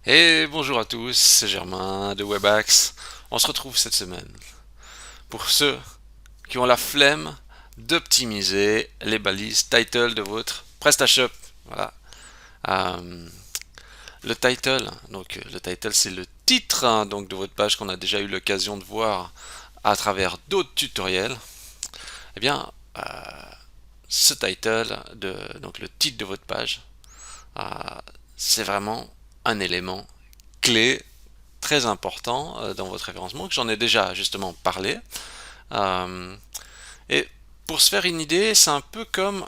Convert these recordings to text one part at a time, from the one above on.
Et bonjour à tous, c'est Germain de Webax. On se retrouve cette semaine pour ceux qui ont la flemme d'optimiser les balises title de votre PrestaShop. Voilà. Euh, le title, le title c'est le titre donc de votre page qu'on a déjà eu l'occasion de voir à travers d'autres tutoriels. Eh bien, ce title donc le titre de votre page, euh, c'est vraiment un élément clé très important dans votre référencement, que j'en ai déjà justement parlé. Euh, et pour se faire une idée, c'est un peu comme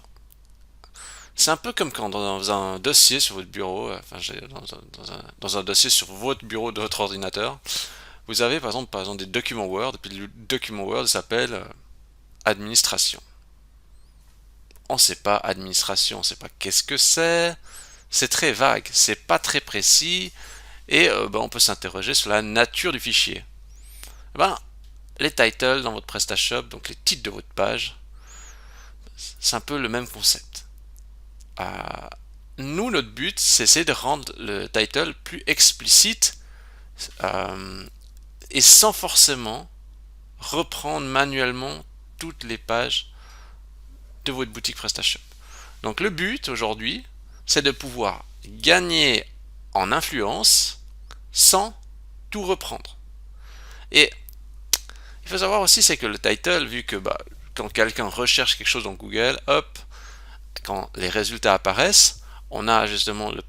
quand dans un dossier sur votre bureau, dans un dossier sur votre bureau de votre ordinateur, vous avez par exemple des documents Word, et puis le document Word s'appelle administration. On ne sait pas administration, on ne sait pas qu'est-ce que c'est très vague, c'est pas très précis, et on peut s'interroger sur la nature du fichier. Eh ben, les titles dans votre PrestaShop, donc les titres de votre page, c'est un peu le même concept. Euh, Nous, notre but, c'est essayer de rendre le title plus explicite euh, et sans forcément reprendre manuellement toutes les pages de votre boutique PrestaShop. Donc le but aujourd'hui, c'est de pouvoir gagner en influence sans tout reprendre. Et il faut savoir aussi, c'est que le title, vu que quand quelqu'un recherche quelque chose dans Google, hop, quand les résultats apparaissent, on a justement la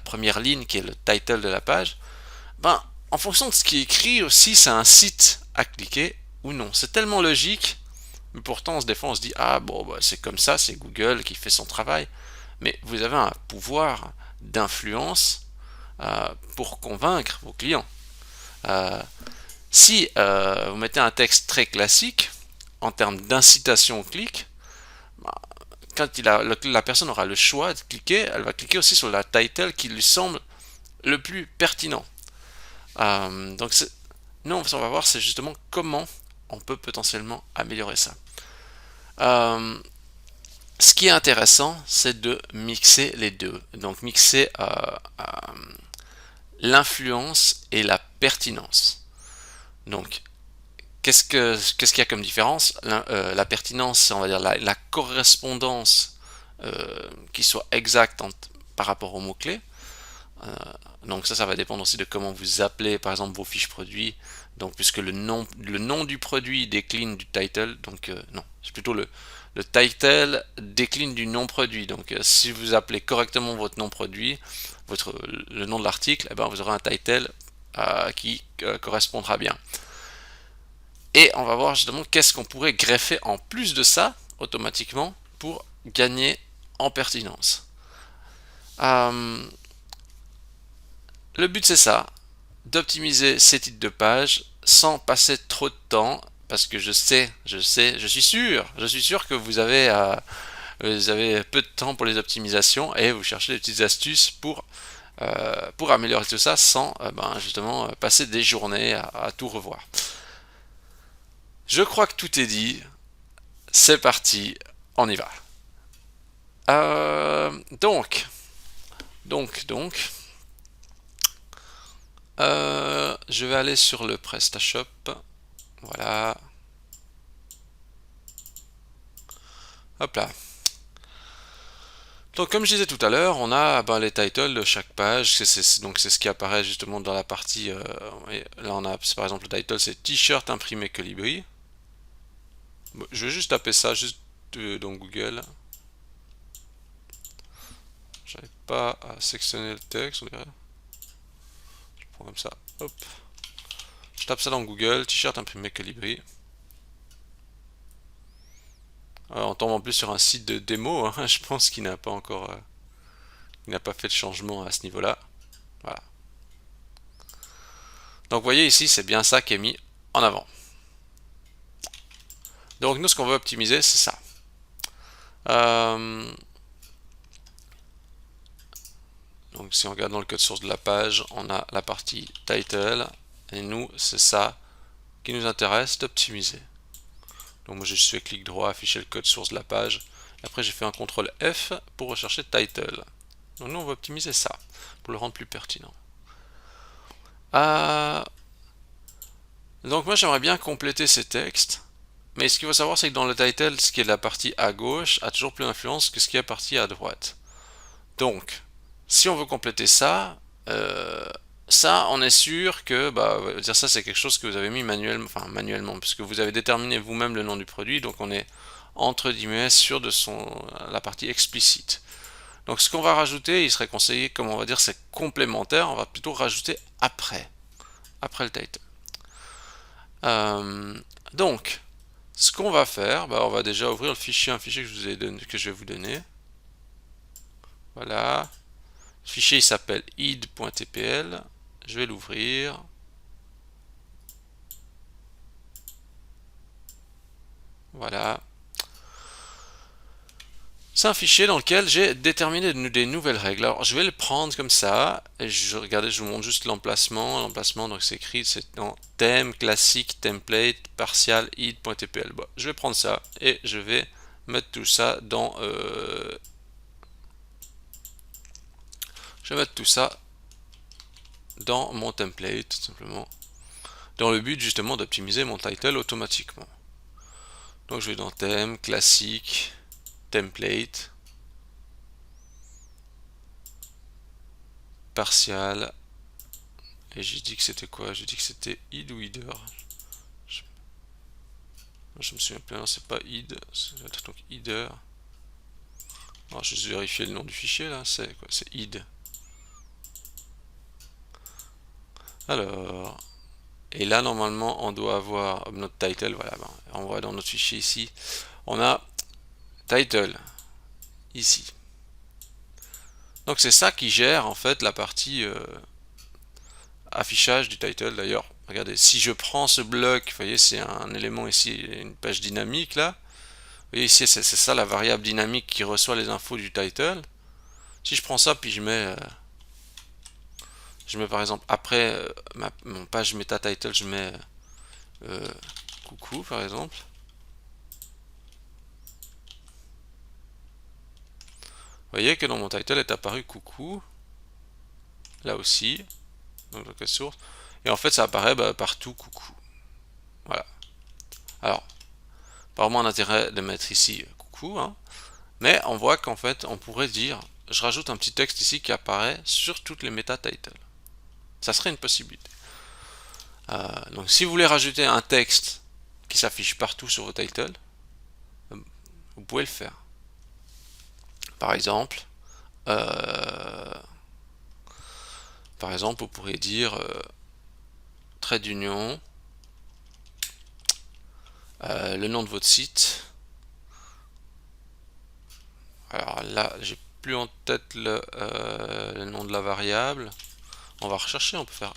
première ligne qui est le title de la page. En fonction de ce qui est écrit aussi, c'est un site à cliquer ou non. C'est tellement logique, mais pourtant, des fois, on se dit ah bon, c'est comme ça, c'est Google qui fait son travail. Mais vous avez un pouvoir d'influence pour convaincre vos clients. Euh, Si vous mettez un texte très classique en termes d'incitation au clic, bah, quand la personne aura le choix de cliquer, elle va cliquer aussi sur la title qui lui semble le plus pertinent. Donc nous, on va voir, c'est justement comment on peut potentiellement améliorer ça. Euh, Ce qui est intéressant, c'est de mixer les deux. Donc mixer l'influence et la pertinence. Donc qu'est-ce qu'il y a comme différence? La pertinence, c'est on va dire la correspondance qui soit exacte par rapport aux mots-clés. Euh, donc ça va dépendre aussi de comment vous appelez par exemple vos fiches produits. Donc puisque le nom du produit décline du title, donc non, c'est plutôt le title décline du nom produit. Donc si vous appelez correctement votre nom produit, le nom de l'article, eh ben, vous aurez un title qui correspondra bien. Et on va voir justement qu'est-ce qu'on pourrait greffer en plus de ça automatiquement pour gagner en pertinence. Euh, le but c'est ça, d'optimiser ces titres de page sans passer trop de temps, parce que je suis sûr que vous avez peu de temps pour les optimisations et vous cherchez des petites astuces pour améliorer tout ça sans justement passer des journées à tout revoir. Je crois que tout est dit. C'est parti, on y va. Donc, je vais aller sur le PrestaShop. Voilà. Hop là. Donc, comme je disais tout à l'heure, on a les titles de chaque page. Donc, c'est ce qui apparaît justement dans la partie. Là, on a, par exemple, le title, c'est T-shirt imprimé Colibri. Bon, je vais juste taper ça juste dans Google. J'arrive pas à sectionner le texte, on dirait. Je prends comme ça. Hop. Je tape ça dans Google, t-shirt imprimé Colibri. On tombe en plus sur un site de démo, hein, je pense qu'il n'a pas encore, il n'a pas fait de changement à ce niveau-là. Voilà. Donc vous voyez ici, c'est bien ça qui est mis en avant. Donc nous, ce qu'on veut optimiser, c'est ça. Donc si on regarde dans le code source de la page, on a la partie title, et nous, c'est ça qui nous intéresse d'optimiser. Donc moi j'ai juste fait clic droit, afficher le code source de la page. Et après j'ai fait un CTRL F pour rechercher title. Donc nous, on va optimiser ça pour le rendre plus pertinent. Euh, donc moi, j'aimerais bien compléter ces textes. Mais ce qu'il faut savoir, c'est que dans le title, ce qui est la partie à gauche a toujours plus d'influence que ce qui est la partie à droite. Donc, si on veut compléter ça, ça, on est sûr que, dire ça, c'est quelque chose que vous avez mis manuellement, enfin manuellement, puisque vous avez déterminé vous-même le nom du produit, donc on est entre guillemets sûr de la partie explicite. Donc, ce qu'on va rajouter, il serait conseillé, comme on va dire, c'est complémentaire, on va plutôt rajouter après le title. Euh, donc, ce qu'on va faire, on va déjà ouvrir un fichier que que je vais vous donner. Voilà. Le fichier il s'appelle id.tpl. Je vais l'ouvrir. Voilà. C'est un fichier dans lequel j'ai déterminé des nouvelles règles. Alors je vais le prendre comme ça. Et regardez, je vous montre juste l'emplacement. L'emplacement, donc c'est écrit, c'est dans thème, classique, template, partial, id.tpl. Bon, je vais prendre ça et je vais mettre tout ça dans je vais mettre tout ça dans mon template, tout simplement, dans le but justement d'optimiser mon title automatiquement. Donc je vais dans thème, classique, template, partial, et j'ai dit que c'était quoi? J'ai dit que c'était id ou header. Je me souviens plus, non, c'est pas id, c'est donc header. Alors, je vais vérifier le nom du fichier là, c'est quoi? C'est id. Alors, et là normalement on doit avoir notre title, voilà, on voit dans notre fichier ici, on a title ici. Donc c'est ça qui gère en fait la partie affichage du title. D'ailleurs, regardez, si je prends ce bloc, vous voyez, c'est un élément ici, une page dynamique là. Vous voyez ici, c'est ça la variable dynamique qui reçoit les infos du title. Si je prends ça, puis je mets par exemple après mon page meta title, je mets coucou par exemple. Vous voyez que dans mon title est apparu coucou, là aussi, donc la source. Et en fait, ça apparaît partout coucou. Voilà. Alors, pas vraiment d'intérêt de mettre ici coucou, hein, mais on voit qu'en fait, on pourrait dire, je rajoute un petit texte ici qui apparaît sur toutes les meta titles. Ça serait une possibilité. Donc, si vous voulez rajouter un texte qui s'affiche partout sur vos titles, vous pouvez le faire. Par exemple, vous pourriez dire trait d'union, le nom de votre site. Alors là, j'ai plus en tête le nom de la variable. On va rechercher, on peut faire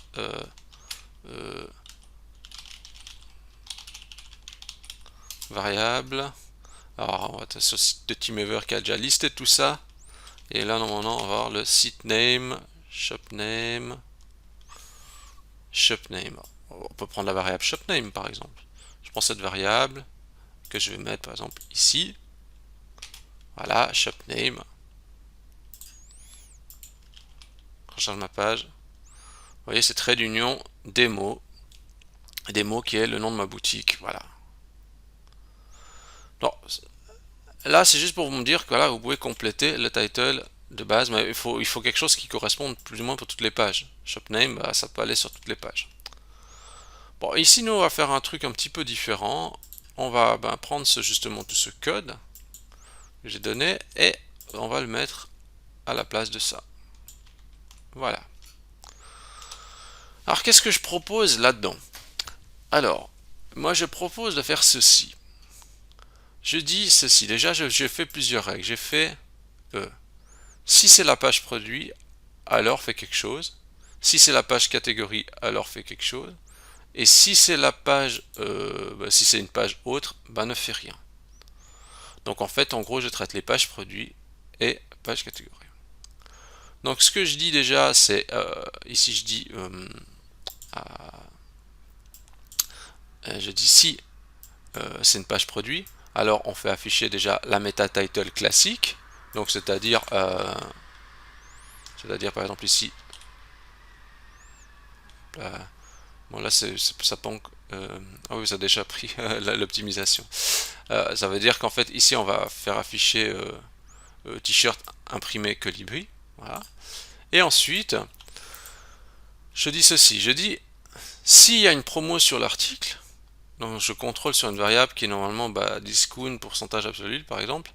variable. Alors on va être sur le site de TeamViewer qui a déjà listé tout ça. Et là normalement on va avoir le site name, shop name, shop name. On peut prendre la variable shop name par exemple. Je prends cette variable que je vais mettre par exemple ici. Voilà, shop name. Je recharge ma page. Vous voyez, c'est trait d'union démo. Démo qui est le nom de ma boutique. Voilà. Donc, là, c'est juste pour vous dire que voilà, vous pouvez compléter le title de base, mais il faut quelque chose qui corresponde plus ou moins pour toutes les pages. Shop name, ça peut aller sur toutes les pages. Bon, ici, nous, on va faire un truc un petit peu différent. On va prendre justement tout ce code que j'ai donné et on va le mettre à la place de ça. Voilà. Alors, qu'est-ce que je propose là-dedans? Alors, moi, je propose de faire ceci. Je dis ceci. Déjà, j'ai fait plusieurs règles. J'ai fait si c'est la page produit, alors fais quelque chose. Si c'est la page catégorie, alors fais quelque chose. Et si c'est la page, si c'est une page autre, ne fais rien. Donc en fait, en gros, je traite les pages produits et pages catégorie. Donc ce que je dis déjà, c'est ici je dis si c'est une page produit, alors on fait afficher déjà la meta title classique, donc c'est-à-dire C'est-à-dire par exemple ici, bon là ça pompe, ah oui ça a déjà pris l'optimisation. Ça veut dire qu'en fait ici on va faire afficher t-shirt imprimé Colibri, voilà. Et ensuite je dis ceci, je dis s'il y a une promo sur l'article, donc je contrôle sur une variable qui est normalement discount pourcentage absolu par exemple,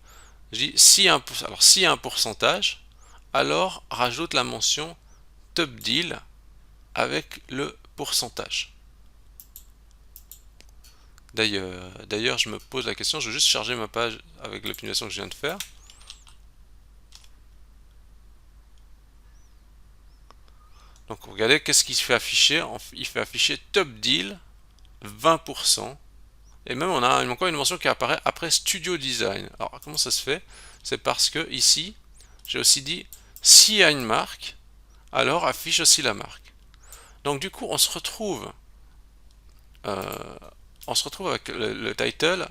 je dis s'il y a un pourcentage, alors rajoute la mention top deal avec le pourcentage. D'ailleurs, je me pose la question, je vais juste charger ma page avec l'optimisation que je viens de faire. Donc regardez, qu'est-ce qu'il fait afficher? Il fait afficher top deal 20%. Et même on a encore une mention qui apparaît après Studio Design. Alors comment ça se fait? C'est parce que ici, j'ai aussi dit s'il y a une marque, alors affiche aussi la marque. Donc du coup, on se retrouve avec le title.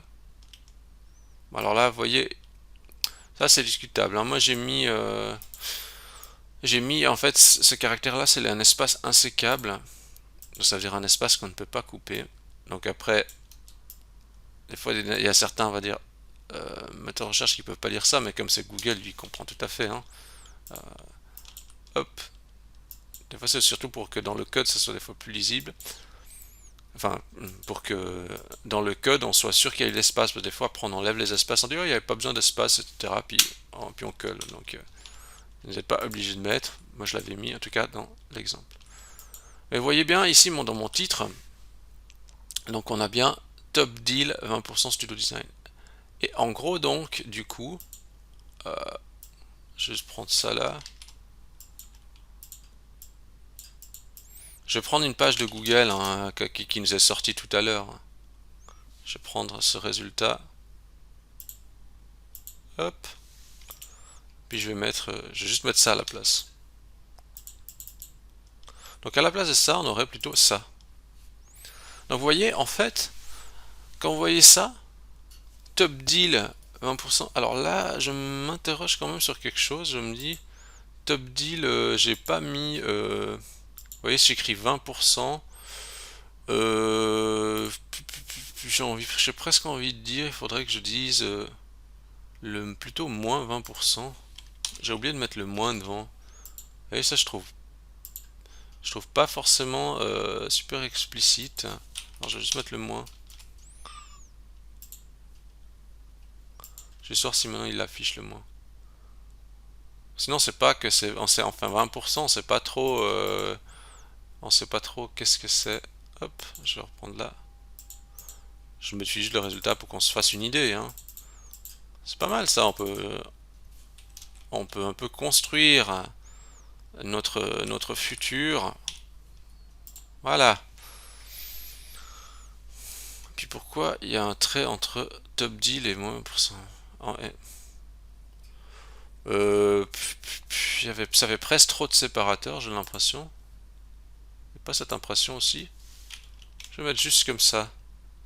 Alors là, vous voyez, ça c'est discutable, hein. Moi j'ai mis en fait ce caractère-là, c'est un espace insécable. Donc ça veut dire un espace qu'on ne peut pas couper. Donc après, des fois il y a certains, on va dire, moteurs de recherche qui peuvent pas lire ça, mais comme c'est Google, lui comprend tout à fait, hein. Hop. Des fois c'est surtout pour que dans le code ça soit des fois plus lisible. Enfin, pour que dans le code on soit sûr qu'il y ait l'espace, parce que des fois après on enlève les espaces, on dit oh, il n'y avait pas besoin d'espace, etc. Puis on colle. Donc vous n'êtes pas obligé de mettre. Moi je l'avais mis en tout cas dans l'exemple. Mais vous voyez bien ici dans mon titre, donc on a bien top deal 20% studio design. Et en gros donc du coup, je vais juste prendre ça là. Je vais prendre une page de Google, hein, qui nous est sortie tout à l'heure. Je vais prendre ce résultat. Hop. Puis je vais juste mettre ça à la place. Donc à la place de ça, on aurait plutôt ça. Donc vous voyez, en fait, quand vous voyez ça, top deal 20%. Alors là, je m'interroge quand même sur quelque chose. Je me dis, top deal, j'ai pas mis. Vous voyez, j'écris 20%. J'ai presque envie de dire, il faudrait que je dise plutôt moins 20%. J'ai oublié de mettre le moins devant. Et ça, je trouve pas forcément super explicite. Alors, je vais juste mettre le moins. Je vais voir si maintenant il affiche le moins. Sinon, c'est pas que c'est. Enfin, 20%, c'est pas trop. On sait pas trop qu'est-ce que c'est. Hop, je vais reprendre là. Je me suis juste le résultat pour qu'on se fasse une idée, hein. C'est pas mal ça, on peut un peu construire notre futur. Voilà. Puis pourquoi il y a un trait entre top deal et moins %? Ça avait presque trop de séparateurs, j'ai l'impression. Pas cette impression aussi. Je vais mettre juste comme ça.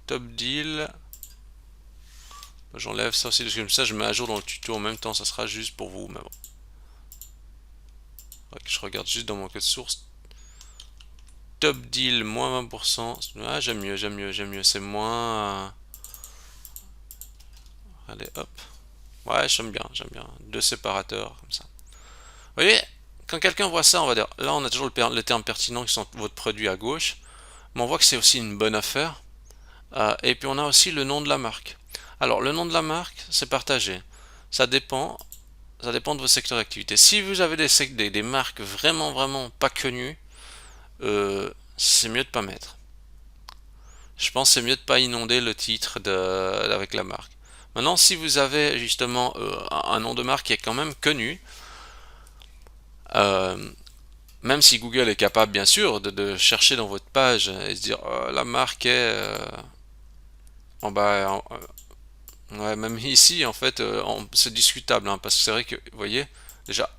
Top deal. J'enlève ça aussi, comme ça je mets à jour dans le tuto en même temps, ça sera juste pour vous. Mais bon. Je regarde juste dans mon code source. Top deal, moins 20%. Ah, j'aime mieux. C'est moins. Allez, hop. Ouais, j'aime bien. Deux séparateurs, comme ça. Vous voyez, quand quelqu'un voit ça, on va dire, là on a toujours le terme pertinent qui sont votre produit à gauche, mais on voit que c'est aussi une bonne affaire. Et puis on a aussi le nom de la marque. Alors le nom de la marque, c'est partagé. Ça dépend de vos secteurs d'activité. Si vous avez des marques vraiment pas connues, c'est mieux de pas mettre. Je pense que c'est mieux de pas inonder le titre avec la marque. Maintenant, si vous avez justement un nom de marque qui est quand même connu, même si Google est capable bien sûr de chercher dans votre page et se dire la marque est en bas, ouais, même ici en fait c'est discutable, hein, parce que c'est vrai que vous voyez déjà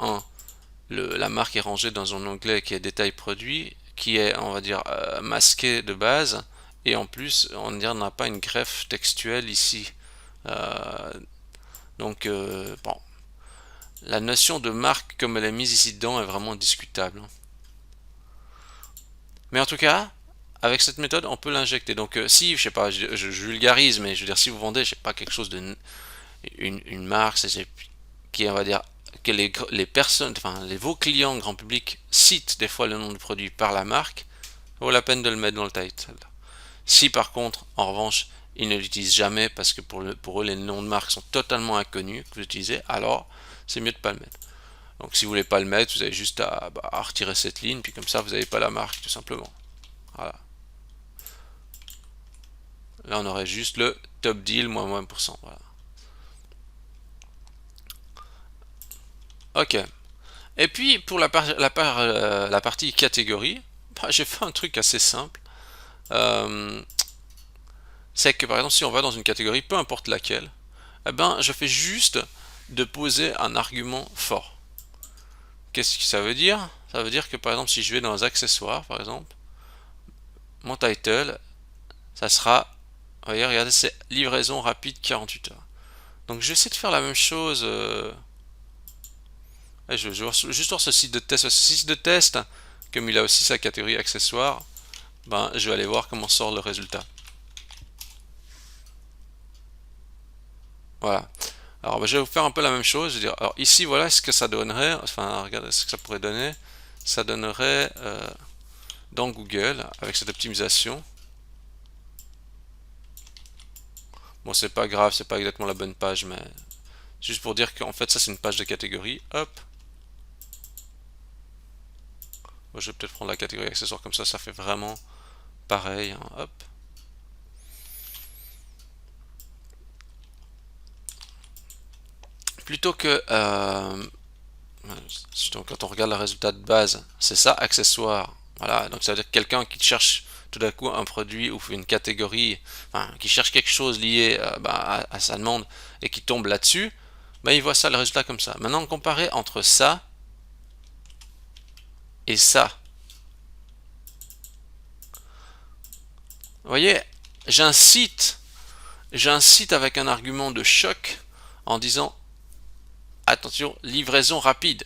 la marque est rangée dans un onglet qui est détail produit, qui est on va dire masqué de base, et en plus on n'a pas une greffe textuelle ici. Donc bon, la notion de marque comme elle est mise ici dedans est vraiment discutable. Mais en tout cas, avec cette méthode, on peut l'injecter. Donc si, je sais pas, je vulgarise, mais je veux dire, si vous vendez, je sais pas, quelque chose de une marque, qui, on va dire, que les personnes, enfin, vos clients grand public citent des fois le nom du produit par la marque, ça vaut la peine de le mettre dans le title. Si par contre, en revanche, ils ne l'utilisent jamais parce que pour eux, les noms de marque sont totalement inconnus que vous utilisez, alors c'est mieux de ne pas le mettre. Donc si vous voulez pas le mettre, vous avez juste à retirer cette ligne, puis comme ça, vous n'avez pas la marque, tout simplement. Voilà. Là, on aurait juste le top deal, moins 1%. Voilà. Ok. Et puis, pour la partie catégorie, bah, j'ai fait un truc assez simple. Euh, c'est que, par exemple, si on va dans une catégorie, peu importe laquelle, eh ben, je fais juste de poser un argument fort. Qu'est-ce que ça veut dire? Ça veut dire que, par exemple, si je vais dans les accessoires, par exemple, mon title, ça sera, voyez, regardez, c'est livraison rapide 48 heures. Donc, je vais essayer de faire la même chose. Je vais juste voir ce site de test. Ce site de test, comme il a aussi sa catégorie accessoires, ben, je vais aller voir comment sort le résultat. Voilà. Alors, ben, je vais vous faire un peu la même chose. Je veux dire, alors ici, voilà ce que ça donnerait. Enfin, regardez ce que ça pourrait donner. Ça donnerait dans Google, avec cette optimisation. Bon, c'est pas grave, c'est pas exactement la bonne page, mais juste pour dire qu'en fait, ça c'est une page de catégorie. Hop. Bon, je vais peut-être prendre la catégorie accessoires comme ça fait vraiment pareil. Hein. Hop. Plutôt que donc, quand on regarde le résultat de base, c'est ça, accessoire. Voilà, donc ça veut dire que quelqu'un qui cherche tout d'un coup un produit ou une catégorie, enfin, qui cherche quelque chose lié à sa demande et qui tombe là-dessus, ben, il voit ça, le résultat comme ça. Maintenant, comparer entre ça et ça. Vous voyez, j'incite avec un argument de choc en disant attention, livraison rapide,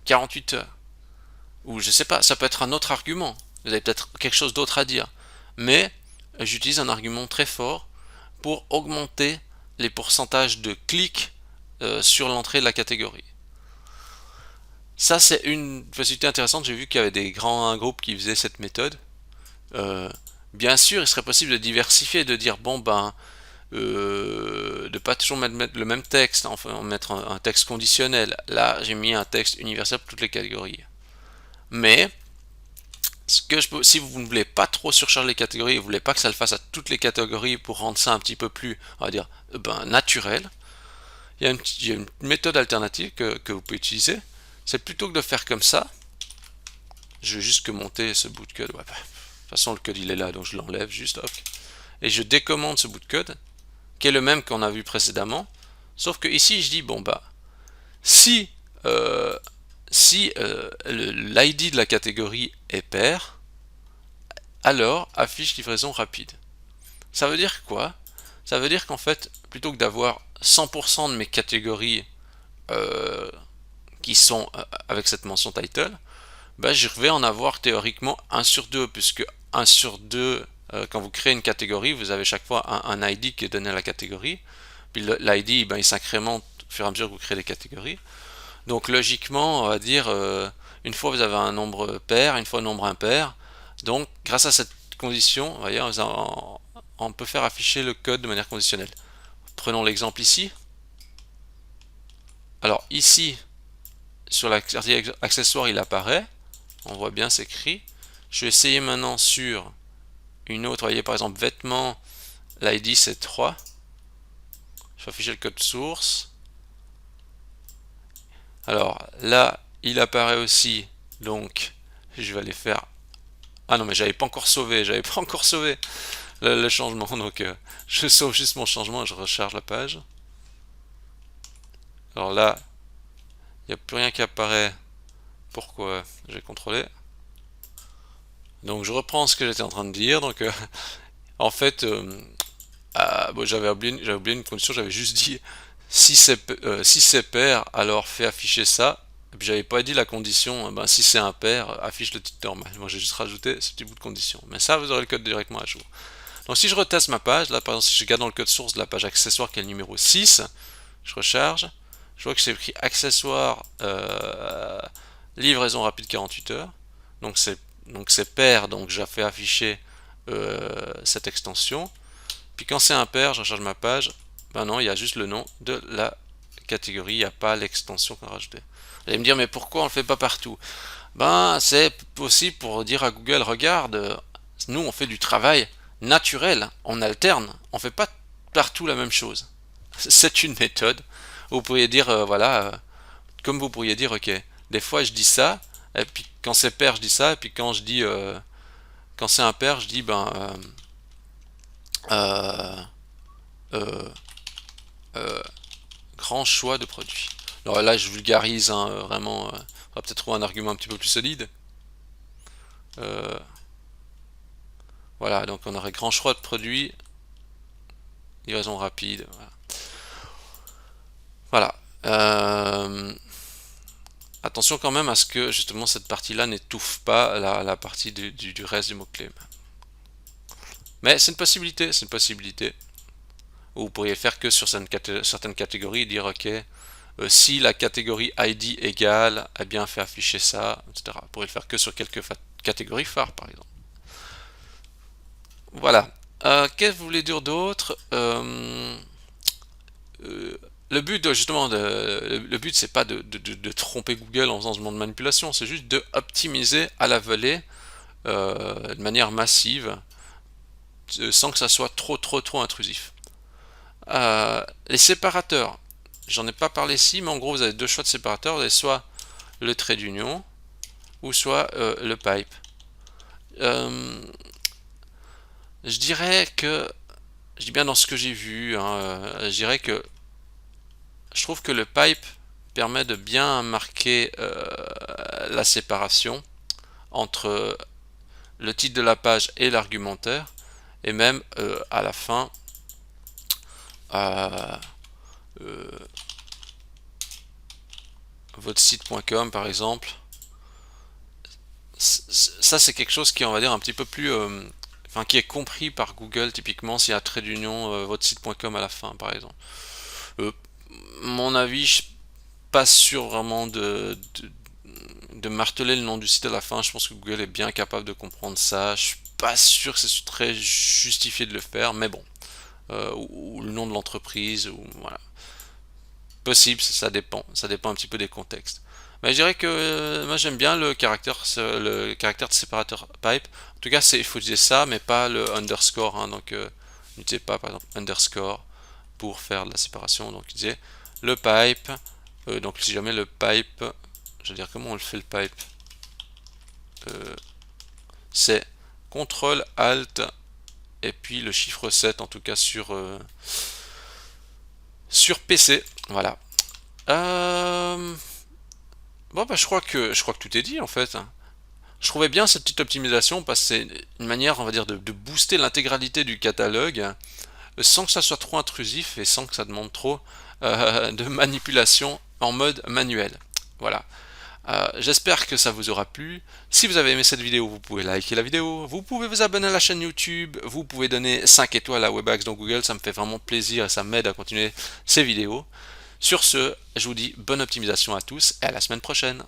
48 heures. Ou je sais pas, ça peut être un autre argument. Vous avez peut-être quelque chose d'autre à dire. Mais j'utilise un argument très fort pour augmenter les pourcentages de clics sur l'entrée de la catégorie. Ça, c'est une possibilité intéressante. J'ai vu qu'il y avait des grands groupes qui faisaient cette méthode. Bien sûr, il serait possible de diversifier, de dire bon ben, de pas toujours mettre le même texte, enfin mettre un texte conditionnel. Là, j'ai mis un texte universel pour toutes les catégories. Mais si vous ne voulez pas trop surcharger les catégories, vous ne voulez pas que ça le fasse à toutes les catégories pour rendre ça un petit peu plus, on va dire, naturel, il y a une méthode alternative que vous pouvez utiliser. C'est plutôt que de faire comme ça, je vais juste que monter ce bout de code. Ouais, de toute façon, le code il est là, donc je l'enlève juste, hop. Et je décommande ce bout de code, qui est le même qu'on a vu précédemment, sauf que ici je dis, bon bah, si l'ID de la catégorie est pair, alors affiche livraison rapide. Ça veut dire quoi? Ça veut dire qu'en fait, plutôt que d'avoir 100% de mes catégories qui sont avec cette mention title, bah, je vais en avoir théoriquement 1 sur 2, puisque 1 sur 2, quand vous créez une catégorie, vous avez chaque fois un ID qui est donné à la catégorie, puis l'ID ben, il s'incrémente au fur et à mesure que vous créez des catégories. Donc logiquement, on va dire, une fois vous avez un nombre pair, une fois un nombre impair, donc grâce à cette condition, voyez, on peut faire afficher le code de manière conditionnelle. Prenons l'exemple ici. Alors ici, sur la partie accessoire, il apparaît. On voit bien, c'est écrit. Je vais essayer maintenant sur une autre. Vous voyez, par exemple, vêtements, l'ID c'est 3. Je vais afficher le code source. Alors là, il apparaît aussi. Donc, je vais aller faire. Ah non, mais j'avais pas encore sauvé. Le changement. Donc, je sauve juste mon changement et je recharge la page. Alors là, il n'y a plus rien qui apparaît. Pourquoi? J'ai contrôlé. Donc je reprends ce que j'étais en train de dire. Donc en fait, bon, j'avais oublié une condition, j'avais juste dit Si c'est pair, alors fais afficher ça. Et puis j'avais pas dit la condition, ben, si c'est impair, affiche le titre normal. Moi j'ai juste rajouté ce petit bout de condition. Mais ça, vous aurez le code directement à jour. Donc si je reteste ma page, là par exemple si je regarde dans le code source de la page accessoire qui est le numéro 6, je recharge, je vois que j'ai écrit accessoire livraison rapide 48 heures. Donc c'est pair, donc j'ai fait afficher cette extension. Puis quand c'est impair, je recharge ma page. Ben non, il y a juste le nom de la catégorie, il n'y a pas l'extension qu'on a rajoutée. Vous allez me dire, mais pourquoi on le fait pas partout? Ben, c'est aussi pour dire à Google, regarde, nous on fait du travail naturel, on alterne, on fait pas partout la même chose. C'est une méthode. Vous pourriez dire, voilà, comme vous pourriez dire, ok, des fois je dis ça, et puis quand c'est pair, je dis ça, et puis quand c'est impair, je dis, ben, euh, euh, euh, grand choix de produits. Alors là, je vulgarise, hein, vraiment, on va peut-être trouver un argument un petit peu plus solide. Euh, voilà, donc on aurait grand choix de produits, livraison rapide. Voilà. Attention quand même à ce que justement cette partie-là n'étouffe pas la partie du reste du mot-clé. Mais c'est une possibilité, c'est une possibilité. Ou vous pourriez faire que sur certaines catégories, dire ok, si la catégorie ID égale, eh bien fait afficher ça, etc. Vous pourriez le faire que sur quelques catégories phares par exemple. Voilà. Qu'est-ce que vous voulez dire d'autre le but justement le but c'est pas de tromper Google en faisant ce genre de manipulation, c'est juste de optimiser à la volée de manière massive sans que ça soit trop intrusif. Les séparateurs, j'en ai pas parlé ici, mais en gros vous avez deux choix de séparateurs, vous avez soit le trait d'union ou soit le pipe. Je dirais que, je dis bien dans ce que j'ai vu, hein, je dirais que je trouve que le pipe permet de bien marquer la séparation entre le titre de la page et l'argumentaire, et même à la fin euh, euh, votre site.com par exemple. Ça c'est quelque chose qui est, on va dire, un petit peu plus enfin qui est compris par Google typiquement s'il y a un trait d'union votre site.com à la fin par exemple. Euh, Mon avis, je suis pas sûr vraiment de marteler le nom du site à la fin. Je pense que Google est bien capable de comprendre ça. Je suis pas sûr que c'est très justifié de le faire, mais bon. Ou le nom de l'entreprise, ou voilà. Possible, ça dépend un petit peu des contextes. Mais je dirais que moi j'aime bien le caractère de séparateur pipe. En tout cas, il faut utiliser ça, mais pas le underscore, hein. Donc n'utilisez pas par exemple underscore pour faire de la séparation. Donc utilisez le pipe. Donc si jamais le pipe, je veux dire comment on le fait le pipe, euh, c'est CTRL ALT et puis le chiffre 7 en tout cas sur PC. Voilà. Bon bah je crois que tout est dit en fait. Je trouvais bien cette petite optimisation parce que c'est une manière, on va dire, de booster l'intégralité du catalogue sans que ça soit trop intrusif et sans que ça demande trop de manipulation en mode manuel. Voilà. J'espère que ça vous aura plu. Si vous avez aimé cette vidéo, vous pouvez liker la vidéo, vous pouvez vous abonner à la chaîne YouTube, vous pouvez donner 5 étoiles à Webax dans Google, ça me fait vraiment plaisir et ça m'aide à continuer ces vidéos. Sur ce, je vous dis bonne optimisation à tous et à la semaine prochaine.